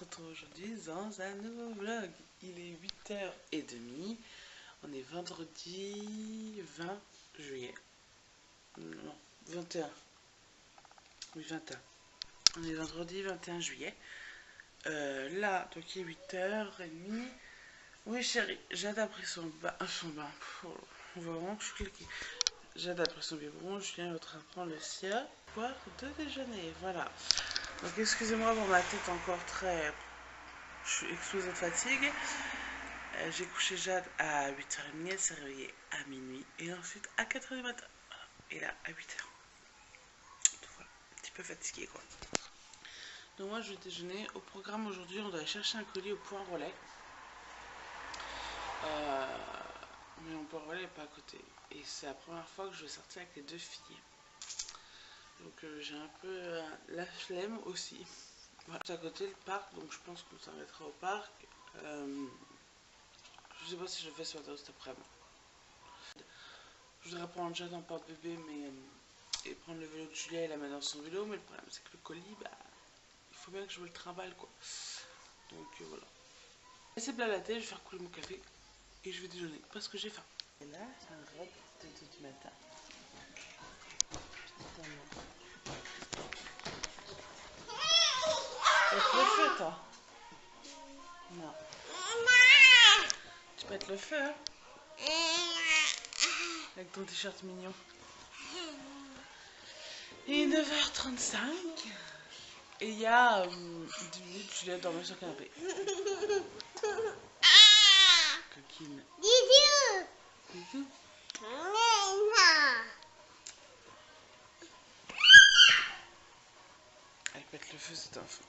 retrouve aujourd'hui dans un nouveau vlog. Il est 8h30. On est vendredi 20 juillet. Non, 21. Oui, 21. On est vendredi 21 juillet. Là, donc il est 8h30. Oui, chérie, Jade a pris son bain. On voit vraiment que je suis cliquée. Jade a pris son biberon. Julien est en train de prendre le sien. Boire de déjeuner. Voilà. Donc excusez-moi pour ma tête encore très... Je suis explosée de fatigue. J'ai couché Jade à 8h30, elle s'est réveillée à minuit et ensuite à 4h du matin. Voilà. Et là à 8h. Donc voilà, un petit peu fatiguée quoi. Donc moi je vais déjeuner. Au programme aujourd'hui, on doit aller chercher un colis au point relais. Mais mon point relais n'est pas à côté. Et c'est la première fois que je vais sortir avec les deux filles. Donc j'ai un peu la flemme aussi. Voilà. C'est à côté le parc, donc je pense qu'on s'arrêtera au parc. Je sais pas si je fais ce matin ou cet après-midi. Je voudrais prendre Jade en porte-bébé et prendre le vélo de Julia et la mettre dans son vélo, mais le problème c'est que le colis, bah, il faut bien que je me le trimballe quoi. Donc voilà. Laissez blablater, je vais faire couler mon café et je vais déjeuner parce que j'ai faim. Et là, c'est un raid de tout du matin. Pète le feu, toi. Non. Tu pètes le feu, hein? Avec ton t-shirt mignon. Il est 9h35 et il y a 10 minutes, Julia dormait sur le canapé. Coquine. Bisous. Bisous. Elle pète le feu, cet enfant.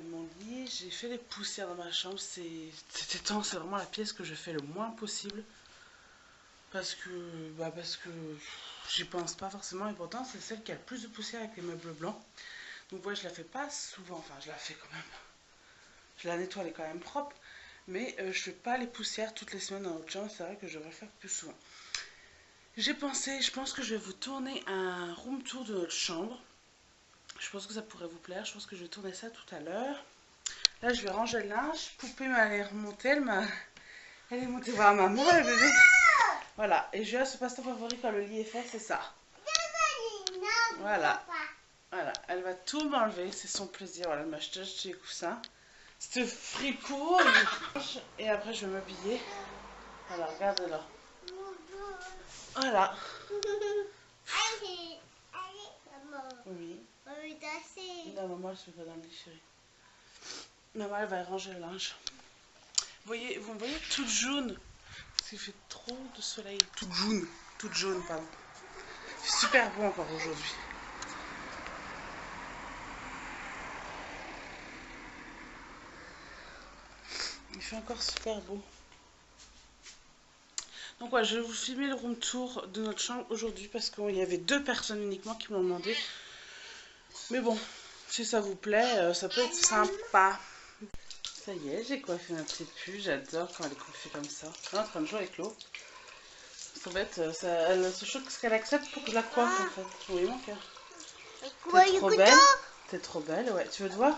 Mon lit, j'ai fait les poussières dans ma chambre. C'était temps, c'est vraiment la pièce que je fais le moins possible parce que j'y pense pas forcément et pourtant c'est celle qui a le plus de poussière avec les meubles blancs. Donc ouais, je la fais pas souvent, enfin je la fais quand même, je la nettoie, elle est quand même propre, mais je fais pas les poussières toutes les semaines dans notre chambre. C'est vrai que je devrais faire plus souvent. J'ai pensé, je pense que je vais vous tourner un room tour de notre chambre. Je pense que ça pourrait vous plaire. Je pense que je vais tourner ça tout à l'heure. Là, je vais ranger le linge. Poupée m'allait remonter. Elle est montée voir maman, le bébé. Voilà. Et Julia, ce passe-temps favori quand le lit est fait, c'est ça. Voilà. Voilà. Elle va tout m'enlever. C'est son plaisir. Voilà, elle m'a acheté les coussins. C'est fripouille. Et après, je vais m'habiller. Voilà, regardez-la. Voilà. Oui. Non, maman, elle se met pas dans le lit, chérie. Maman, elle va ranger le linge. Vous me voyez toute jaune. Parce qu'il fait trop de soleil. Toute jaune, pardon. Il fait super beau encore aujourd'hui. Il fait encore super beau. Donc ouais, je vais vous filmer le room tour de notre chambre aujourd'hui parce qu'il y avait 2 personnes uniquement qui m'ont demandé. Mais bon, si ça vous plaît, ça peut être sympa. Ça y est, j'ai coiffé ma petite puce. J'adore quand elle est coiffée comme ça. Elle est en train de jouer avec l'eau. En fait, elle se choque ce qu'elle accepte pour que je la coiffe en fait. Oui, mon cœur. T'es trop belle. T'es trop belle, ouais. Tu veux te voir?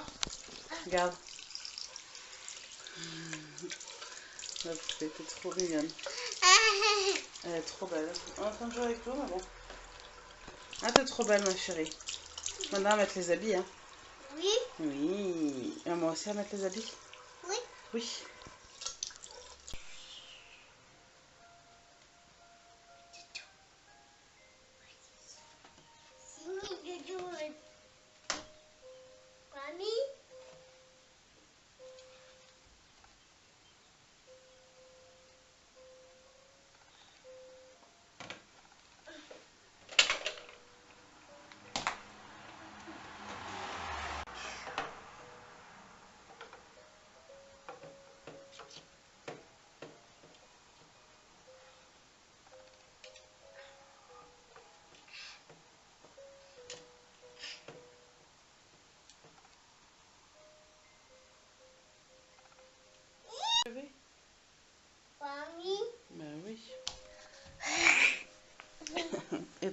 Regarde. La poupée, t'es trop mignonne. Elle est trop belle. On est en train de jouer avec l'eau, mais bon. Ah, t'es trop belle, ma chérie. Maintenant, à mettre les habits, hein. Oui. Oui. Et moi aussi, à mettre les habits. Oui. Oui.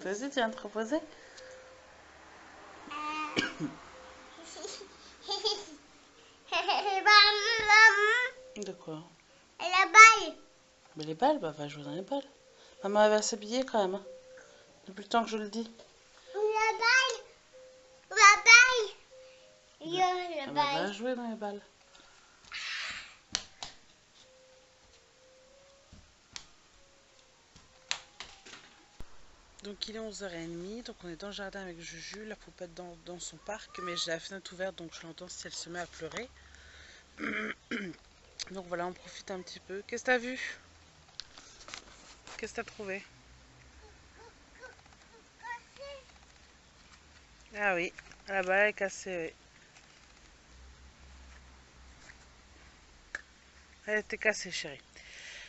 Toi aussi, tu viens de te reposer? De quoi? La balle. Mais les balles, bah va jouer dans les balles. Maman elle va s'habiller quand même. Hein. Depuis le temps que je le dis. La balle. La balle. La Bah, balle. va jouer dans les balles. Donc il est 11h30, donc on est dans le jardin avec Juju, la poupette dans son parc, mais j'ai la fenêtre ouverte donc je l'entends si elle se met à pleurer. Donc voilà, on profite un petit peu. Qu'est-ce que t'as vu? Qu'est-ce que t'as trouvé? Ah oui, la balle est cassée, oui. Elle était cassée, chérie.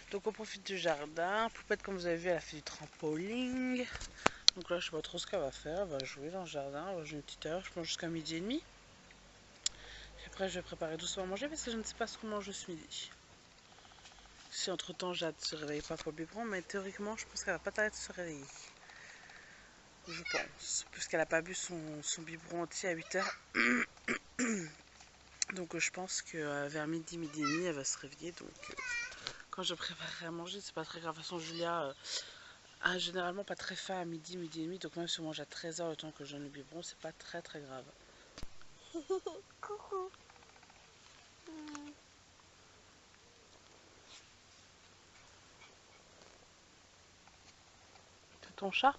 Donc on profite du jardin. Poupette, comme vous avez vu, elle a fait du trampoline. Donc là, je sais pas trop ce qu'elle va faire. Elle va jouer dans le jardin. Elle va jouer une petite heure, je pense jusqu'à 12h30. Et après, je vais préparer doucement à manger parce que je ne sais pas ce qu'on mange ce midi. Si entre temps Jade se réveille pas pour le biberon, mais théoriquement, je pense qu'elle va pas tarder de se réveiller. Je pense. Puisqu'elle a pas bu son biberon entier à 8h. Donc je pense que vers midi, midi et demi, elle va se réveiller. Donc quand je préparerai à manger, c'est pas très grave. De toute façon, Julia a généralement pas très faim à midi, midi et demi. Donc même si on mange à 13h le temps que je donne le biberon, c'est pas très très grave. Coucou. C'est ton chat?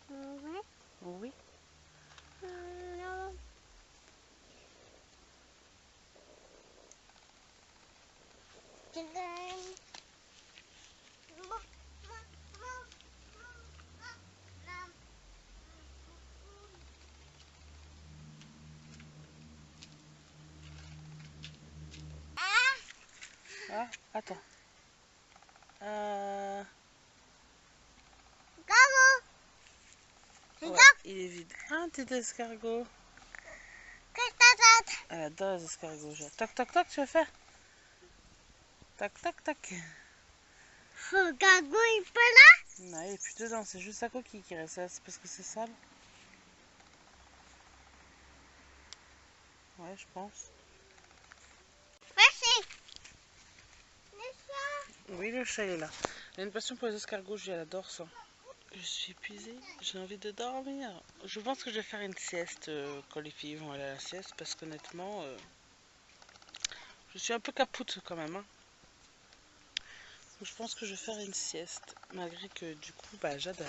Oui. Oui. Non. Ah, attends. Ouais, il est vide. Un petit escargot. Elle adore les escargots. Toc toc toc, tu veux faire? Toc toc toc. Escargot, il peut là? Non, il est plus dedans, c'est juste sa coquille qui reste là. C'est parce que c'est sale. Ouais, je pense. Merci. Le chat. Oui, le chat il est là. Elle a une passion pour les escargots, elle adore ça. Je suis épuisée, j'ai envie de dormir. Je pense que je vais faire une sieste quand les filles vont aller à la sieste parce qu'honnêtement, je suis un peu capoute quand même. Hein. Donc, je pense que je vais faire une sieste. Malgré que du coup, bah, Jade,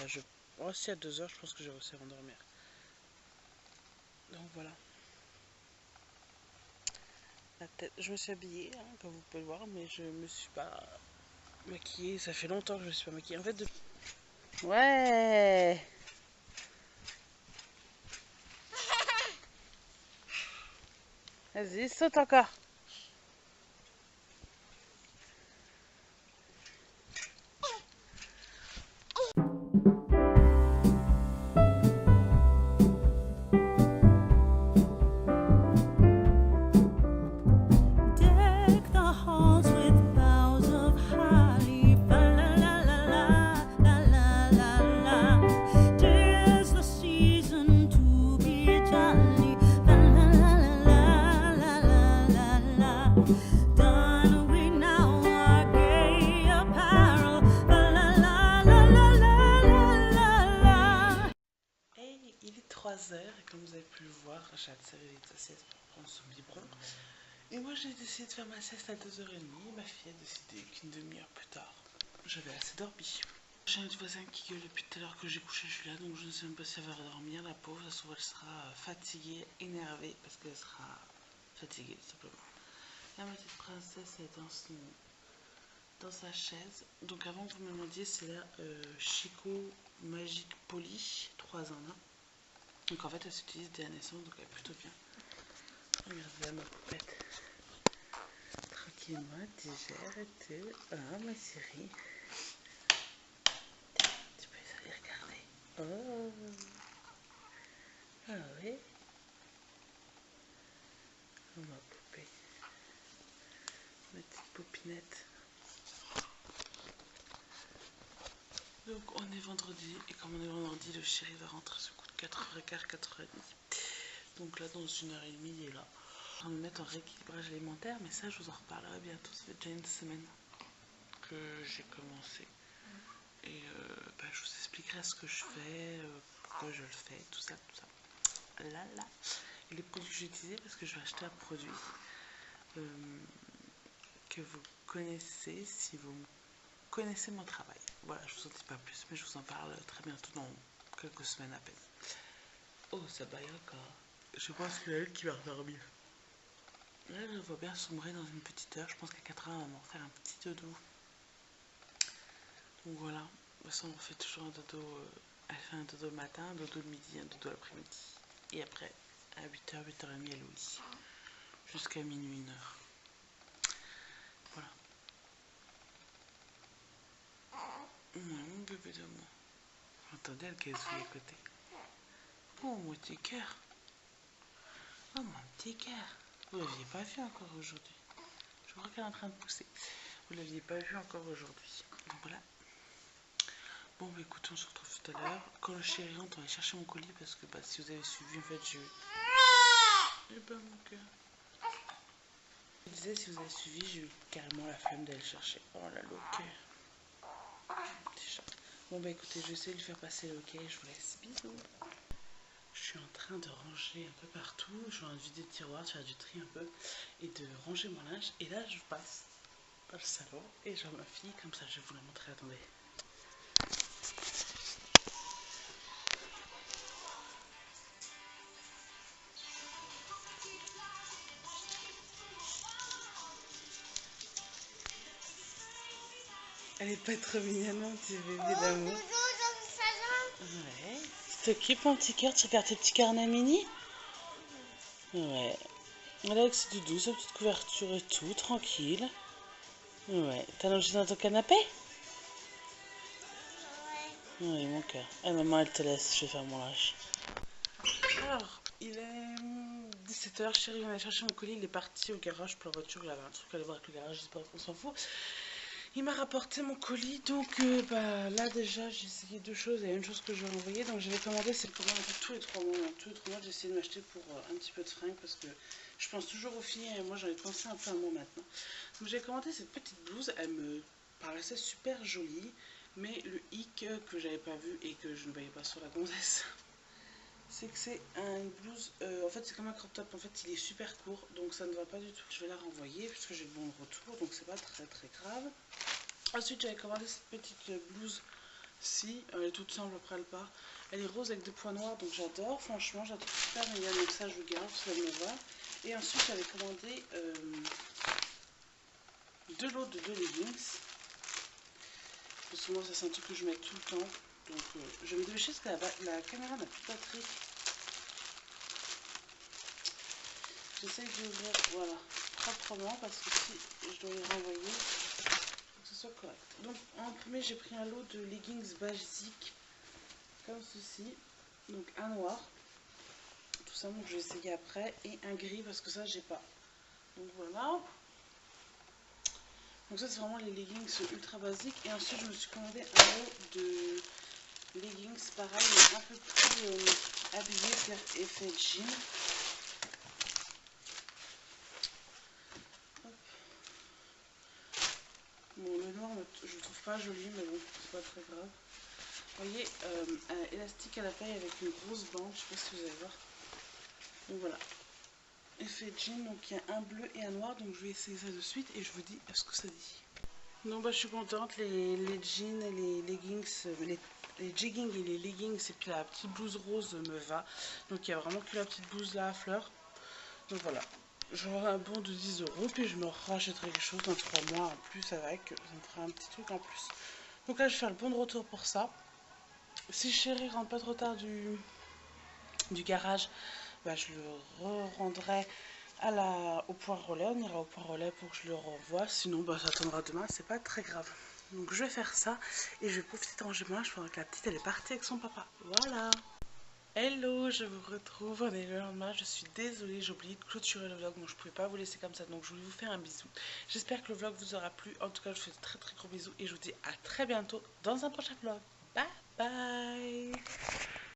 aussi à 2h, je pense que je vais réussir à m'endormir. Donc voilà. La tête. Je me suis habillée, hein, comme vous pouvez le voir, mais je me suis pas maquillée. Ça fait longtemps que je me suis pas maquillée. En fait, ouais. Vas-y, saute encore. Il est 3h et comme vous avez pu le voir, Jade s'est réveillée de sa sieste pour prendre son biberon. Et moi j'ai décidé de faire ma sieste à 2h30 et ma fille a décidé qu'une demi-heure plus tard, j'avais assez dormi. J'ai un voisin qui gueule depuis tout à l'heure que j'ai couché Julia, donc je ne sais même pas si elle va dormir, la pauvre. Ça se trouve elle sera fatiguée, énervée, parce qu'elle sera fatiguée tout simplement. La ma petite princesse est dans sa chaise. Donc avant que vous me demandiez, c'est la Chico Magic Poly 3 en 1. Donc en fait elle s'utilise dès la naissance, donc elle est plutôt bien. Regardez là ma poupette. Tranquillement, digère et tout. Ah ma chérie. Tu peux aller regarder. Oh. Ah oui. Oh ma poupée. Ma petite poupinette. Donc on est vendredi, et comme on est vendredi, le chéri va rentrer ce coup de 4h15, 4h30. Donc là, dans 1h30, il est là. On va me mettre en rééquilibrage alimentaire, mais ça, je vous en reparlerai bientôt. Ça fait déjà une semaine que j'ai commencé. Et je vous expliquerai ce que je fais, pourquoi je le fais, tout ça, tout ça. Là. Et les produits que j'ai utilisés, parce que je vais acheter un produit que vous connaissez si vous connaissez mon travail. Voilà, je vous en dis pas plus, mais je vous en parle très bientôt dans quelques semaines à peine. Oh, ça baille encore. Je pense qu'il y a elle qui va redormir. Là, je vois bien sombrer dans une petite heure. Je pense qu'à 4h, on va m'en faire un petit dodo. Donc voilà. De toute façon, on fait toujours un dodo. Elle fait un dodo le matin, un dodo le midi, un dodo l'après-midi. Et après, à 8h, 8h30, elle est au lit. Jusqu'à minuit, 1h. Voilà. Mon bébé d'amour. Entendez, elle gazouille à côté. Oh, mon petit cœur. Oh, mon petit cœur. Vous ne l'aviez pas vu encore aujourd'hui. Je crois qu'elle est en train de pousser. Vous ne l'aviez pas vu encore aujourd'hui. Donc voilà. Bon, bah écoutez, on se retrouve tout à l'heure. Quand le chéri rentre, on va aller chercher mon colis parce que si vous avez suivi, en fait, j'ai eu. Eh ben, mon cœur. Je disais, si vous avez suivi, j'ai eu carrément la flemme d'aller le chercher. Oh là, l'ok. Petit chat. Bon, bah écoutez, je vais essayer de lui faire passer le ok. Je vous laisse. Bisous. Je suis en train de ranger un peu partout. Je suis en train de vider le tiroir, de faire du tri un peu et de ranger mon linge. Et là, je passe dans le salon et je vois ma fille. Comme ça, je vais vous la montrer. Attendez. Elle est pas trop mignonne, hein, petit bébé d'amour. Ouais. Tu t'occupes, mon petit cœur? Tu regardes tes petits carnets mini? Ouais. Elle est avec ses doudous, sa petite couverture et tout, tranquille. Ouais. T'as logé dans ton canapé? Oui, mon cœur. Ah, maman, elle te laisse, je vais faire mon linge. Alors, il est 17h, chérie, on va aller chercher mon colis. Il est parti au garage pour la voiture. Il avait un truc à aller voir avec le garage, je sais pas, on s'en fout. Il m'a rapporté mon colis, donc là déjà j'ai essayé deux choses. Il y a une chose que je vais envoyer, donc j'avais commandé, c'est commande en fait tous les 3 mois. Tous les 3 mois, j'ai essayé de m'acheter pour un petit peu de fringues parce que je pense toujours aux filles et moi j'en ai pensé un peu à moi maintenant. Donc j'ai commandé cette petite blouse, elle me paraissait super jolie, mais le hic que j'avais pas vu et que je ne voyais pas sur la gonzesse, c'est que c'est une blouse, en fait c'est comme un crop top, en fait il est super court, donc ça ne va pas du tout. Je vais la renvoyer puisque j'ai le bon de retour, donc c'est pas très grave. Ensuite j'avais commandé cette petite blouse-ci, elle est toute simple après elle part. Elle est rose avec des points noirs, donc j'adore, franchement je la trouve super mignonne, donc ça je le garde, ça me va. Et ensuite j'avais commandé 2 lots de 2 leggings, parce que moi ça c'est un truc que je mets tout le temps. Donc je vais me dépêcher parce que la caméra n'a plus de batterie. J'essaye d'ouvrir, voilà, proprement parce que si je dois les renvoyer, il faut que ce soit correct. Donc en premier j'ai pris un lot de leggings basiques comme ceci. Donc un noir, tout ça, donc je vais essayer après, et un gris parce que ça j'ai pas. Donc voilà. Donc ça c'est vraiment les leggings ultra basiques. Et ensuite je me suis commandé un lot de leggings pareil mais un peu plus habillés, faire effet jean. Hop. Bon, le noir je le trouve pas joli, mais bon c'est pas très grave. Vous voyez, un élastique à la taille avec une grosse bande, je sais pas si vous allez voir. Donc voilà, effet jean, donc il y a un bleu et un noir, donc je vais essayer ça de suite et je vous dis ce que ça dit. Non, bah je suis contente, les jeans et les leggings, les jeggings et les leggings et puis la petite blouse rose me va. Donc il y a vraiment que la petite blouse là à fleurs. Donc voilà, j'aurai un bon de 10 €, puis je me rachèterai quelque chose dans 3 mois en plus avec, ça me fera un petit truc en plus. Donc là je vais faire le bon de retour pour ça. Si chéri rentre pas trop tard du garage, bah, je le rendrai au point relais. On ira au point relais pour que je le renvoie. Sinon, bah, ça attendra demain. C'est pas très grave. Donc, je vais faire ça. Et je vais profiter de ranger mon linge pendant que la petite, elle est partie avec son papa. Voilà. Hello, je vous retrouve. On est le lendemain. Je suis désolée, j'ai oublié de clôturer le vlog. Donc, je ne pouvais pas vous laisser comme ça. Donc, je voulais vous faire un bisou. J'espère que le vlog vous aura plu. En tout cas, je vous fais de très gros bisous. Et je vous dis à très bientôt dans un prochain vlog. Bye bye.